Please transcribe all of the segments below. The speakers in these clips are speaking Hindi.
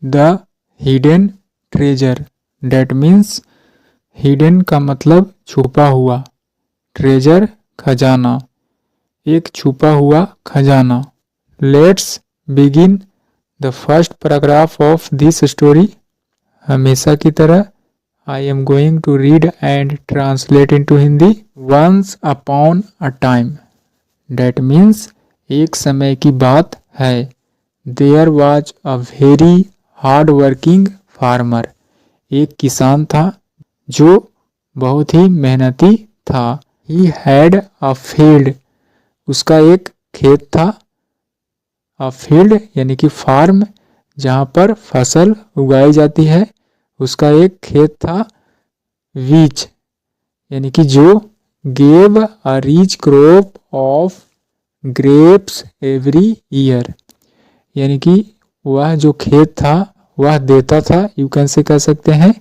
The hidden treasure, that means hidden का मतलब छुपा हुआ, ट्रेजर खजाना, एक छुपा हुआ खजाना। Let's begin the first paragraph of this story. हमेशा की तरह I am going to read and translate into Hindi. Once upon a time, that means एक समय की बात है। There was a very hard working farmer, एक किसान था जो बहुत ही मेहनती था। ही हैड अ फील्ड, उसका एक खेत था। अ फील्ड यानी कि फार्म, जहाँ पर फसल उगाई जाती है, उसका एक खेत था। विच यानी कि जो gave a rich crop of grapes every year, यानी कि वह जो खेत था वह देता था, यू कैन से कह सकते हैं,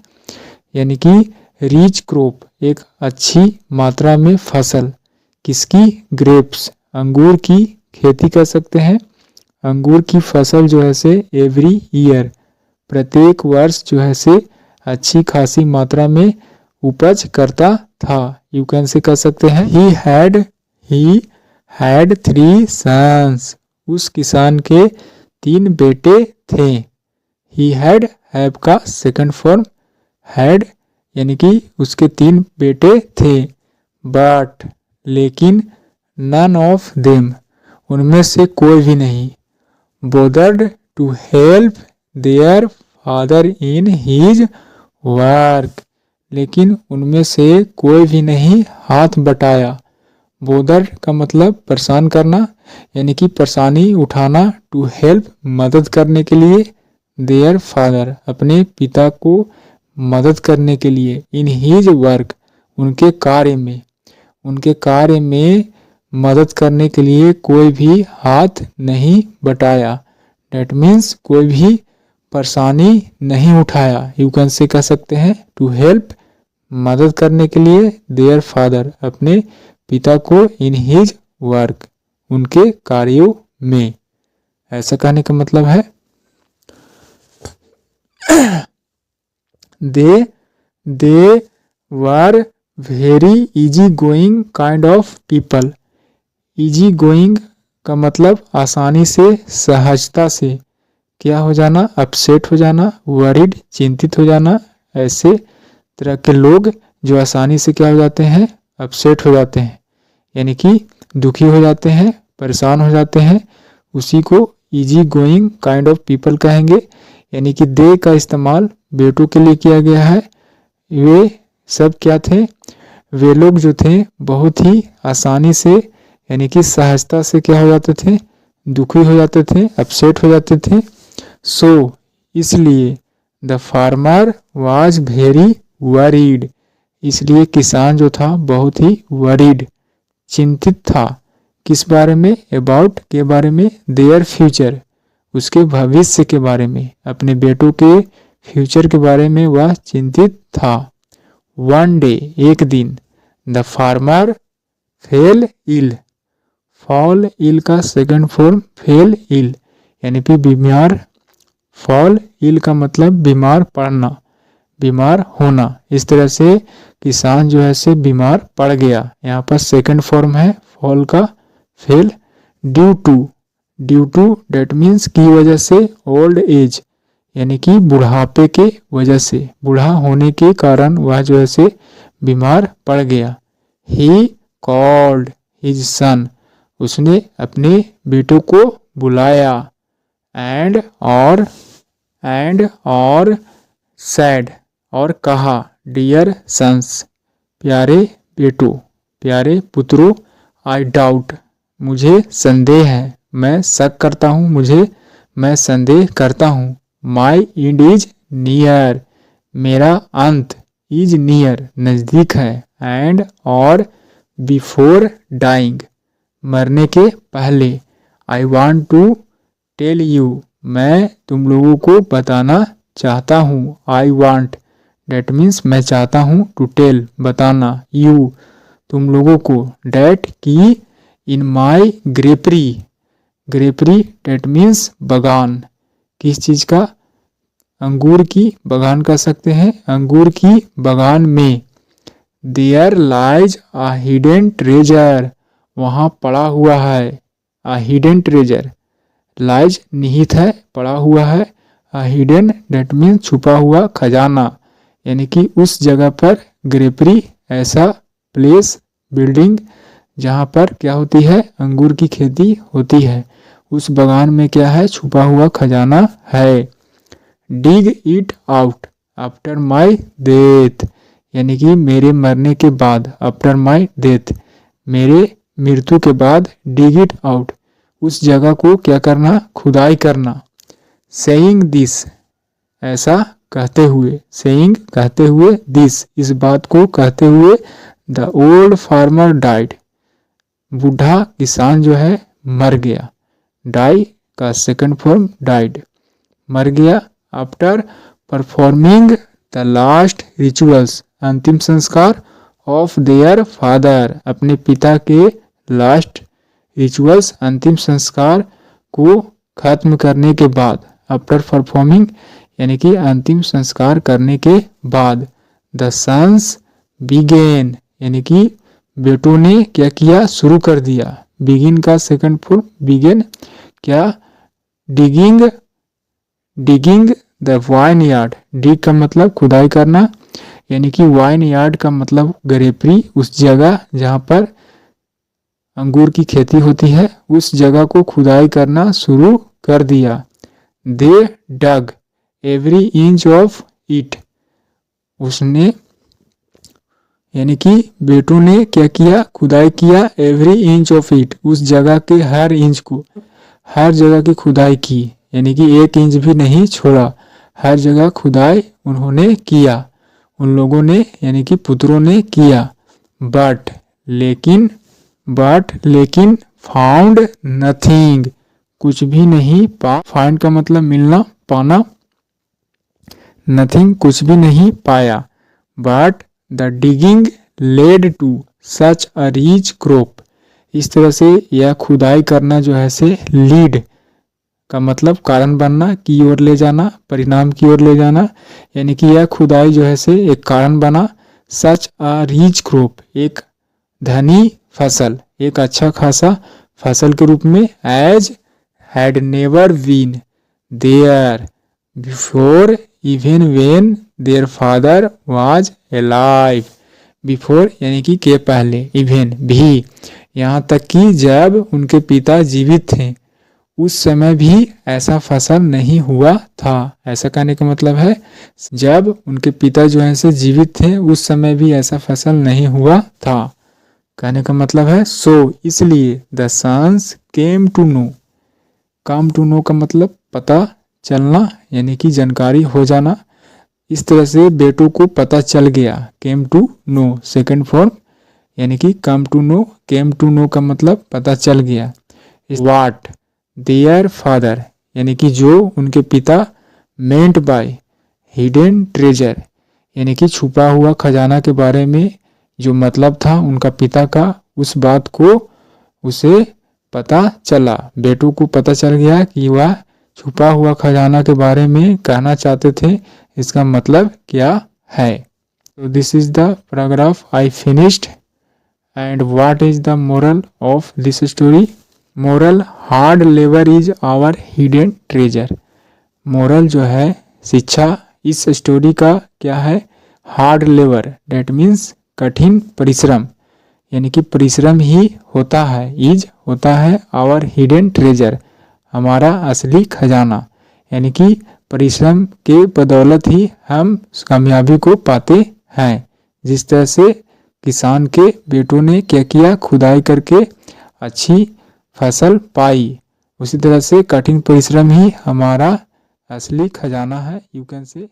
यानी कि रिच क्रॉप एक अच्छी मात्रा में फसल, किसकी? ग्रेप्स, अंगूर की खेती कर सकते हैं। अंगूर की फसल जो है से एवरी ईयर, प्रत्येक वर्ष जो है से अच्छी खासी मात्रा में उपज करता था, यू कैन से कह सकते हैं। ही हैड 3 सन्स, उस किसान के 3 बेटे थे। ही हैड, हैव का सेकंड फॉर्म, हैड यानी कि उसके 3 बेटे थे। बट लेकिन, नन ऑफ देम, उनमें से कोई भी नहीं, bothered to help their father in his work, लेकिन उनमें से कोई भी नहीं हाथ बटाया। बोदर का मतलब परेशान करना, यानी कि परेशानी उठाना। टू हेल्प, मदद करने के लिए। देयर फादर, अपने पिता को मदद करने के लिए। इन हीज वर्क, उनके कार्य में, उनके कार्य में मदद करने के लिए कोई भी हाथ नहीं बटाया। डेट मीन्स कोई भी परेशानी नहीं उठाया, यू कैन से कह सकते हैं। टू हेल्प, मदद करने के लिए। देयर फादर, अपने पिता को। इन हिज वर्क, उनके कार्यों में, ऐसा कहने का मतलब है। They were very easy going kind of people. Easy going का मतलब आसानी से, सहजता से क्या हो जाना? अपसेट हो जाना, वरीड, चिंतित हो जाना। ऐसे तरह के लोग जो आसानी से क्या हो जाते हैं? अपसेट हो जाते हैं, यानी कि दुखी हो जाते हैं, परेशान हो जाते हैं, उसी को easy going kind of people कहेंगे। यानी कि दे का इस्तेमाल बेटों के लिए किया गया है। वे सब क्या थे? वे लोग जो थे बहुत ही आसानी से, यानी कि सहजता से क्या हो जाते थे? दुखी हो जाते थे, अपसेट हो जाते थे। सो इसलिए, the farmer was very worried, इसलिए किसान जो था बहुत ही वरीड, चिंतित था। किस बारे में? अबाउट, के बारे में। देयर फ्यूचर, उसके भविष्य के बारे में, अपने बेटों के फ्यूचर के बारे में वह चिंतित था। वन डे, एक दिन। The farmer fell ill, fall ill का सेकंड फॉर्म फेल इल, यानी कि बीमार। फॉल इल का मतलब बीमार पड़ना, बीमार होना। इस तरह से किसान जो है से बीमार पड़ गया। यहाँ पर सेकंड फॉर्म है फॉल का, fell. Due to that means की वजह से, ओल्ड एज यानी कि बुढ़ापे के वजह से, बूढ़ा होने के कारण वह जो है से बीमार पड़ गया। ही कॉल्ड हिज सन, उसने अपने बेटों को बुलाया। एंड और सैड, और कहा। डियर सन्स, प्यारे बेटों, प्यारे पुत्रों। आई डाउट, मुझे संदेह है। मैं शक करता हूँ, मैं संदेह करता हूँ। माई एंड इज नियर, मेरा अंत। इज नियर, नज़दीक है। एंड और बिफोर डाइंग, मरने के पहले। I want to tell you, मैं तुम लोगों को बताना चाहता हूँ। आई वॉन्ट, डेट मीन्स मैं चाहता हूँ। टू टेल, बताना। यू, तुम लोगों को। डेट की, इन माई ग्रेपरी, ग्रेपरी डेट मीन्स बगान, किस चीज़ का? अंगूर की बगान कह सकते हैं, अंगूर की बगान में। There lies a hidden treasure, वहाँ पड़ा हुआ है। अ हिडन ट्रेजर, लाइज निहित है, पड़ा हुआ है। अ हिडन डेट मीन छुपा हुआ खजाना, यानी कि उस जगह पर ग्रेपरी ऐसा प्लेस बिल्डिंग जहाँ पर क्या होती है, अंगूर की खेती होती है। उस बगान में क्या है, छुपा हुआ खजाना है। Dig it out after my death, यानी कि मेरे मरने के बाद। आफ्टर माई डेथ, मेरे मृत्यु के बाद। डिग इट आउट, उस जगह को क्या करना, खुदाई करना। सेइंग दिस, ऐसा कहते हुए। सेइंग कहते हुए, दिस इस बात को कहते हुए। द ओल्ड फार्मर डाइड, बूढ़ा किसान जो है मर गया। डाई का सेकंड फॉर्म डाइड, मर गया। After performing the last rituals, अंतिम संस्कार। ऑफ देयर फादर, अपने पिता के लास्ट रिचुअल्स, अंतिम संस्कार को खत्म करने के बाद। आफ्टर परफॉर्मिंग यानी कि अंतिम संस्कार करने के बाद। द सन्स बिगेन, यानी कि बेटों ने क्या किया, शुरू कर दिया। बिगिन का सेकंड फॉर्म बिगेन, क्या, digging. Digging the vineyard, dig का मतलब खुदाई करना, यानी कि वाइन यार्ड का मतलब ग्रेपरी, उस जगह जहाँ पर अंगूर की खेती होती है, उस जगह को खुदाई करना शुरू कर दिया। दे डग एवरी इंच ऑफ इट, उसने यानी कि बेटों ने क्या किया, खुदाई किया। एवरी इंच ऑफ इट, उस जगह के हर इंच को, हर जगह की खुदाई की, यानी कि एक इंच भी नहीं छोड़ा। हर जगह खुदाई उन्होंने किया, उन लोगों ने यानी कि पुत्रों ने किया। बट लेकिन, बट लेकिन, फाउंड नथिंग, कुछ भी नहीं पा। फाइंड का मतलब मिलना, पाना। नथिंग कुछ भी नहीं पाया। But the digging led to such a rich crop, इस तरह से यह खुदाई करना जो है से लीड का मतलब कारण बनना, की ओर ले जाना, परिणाम की ओर ले जाना, यानी कि यह खुदाई जो है से एक कारण बना। सच अ रिच क्रॉप, एक धनी फसल, एक अच्छा खासा फसल के रूप में। As had never been there before even when their father was alive, before यानी कि के पहले, इवन भी, यहाँ तक कि जब उनके पिता जीवित थे उस समय भी ऐसा फसल नहीं हुआ था। ऐसा कहने का मतलब है जब उनके पिता जो है से जीवित थे उस समय भी ऐसा फसल नहीं हुआ था। कहने का मतलब है सो, इसलिए। The sons came to know, come to know का मतलब पता चलना, यानी कि जानकारी हो जाना। इस तरह से बेटों को पता चल गया। Came to know second form, यानी कि come to know. Came to know का मतलब पता चल गया। वाट देयर फादर, यानी कि जो उनके पिता। मेंट बाय हिडन ट्रेजर, यानी कि छुपा हुआ खजाना के बारे में जो मतलब था उनका पिता का, उस बात को उसे पता चला। बेटों को पता चल गया कि वह छुपा हुआ खजाना के बारे में कहना चाहते थे, इसका मतलब क्या है। तो this is the paragraph I finished. And what is the moral of this story. Moral, hard labour is our hidden treasure. Moral जो है, शिक्षा इस स्टोरी का क्या है, हार्ड लेबर डेट मीन्स कठिन परिश्रम, यानी कि परिश्रम ही होता है, इज होता है आवर हिडन ट्रेजर, हमारा असली खजाना, यानी कि परिश्रम के बदौलत ही हम कामयाबी को पाते हैं। जिस तरह से किसान के बेटों ने क्या किया, खुदाई करके अच्छी फसल पाई, उसी तरह से कठिन परिश्रम ही हमारा असली खजाना है, यू कैन से।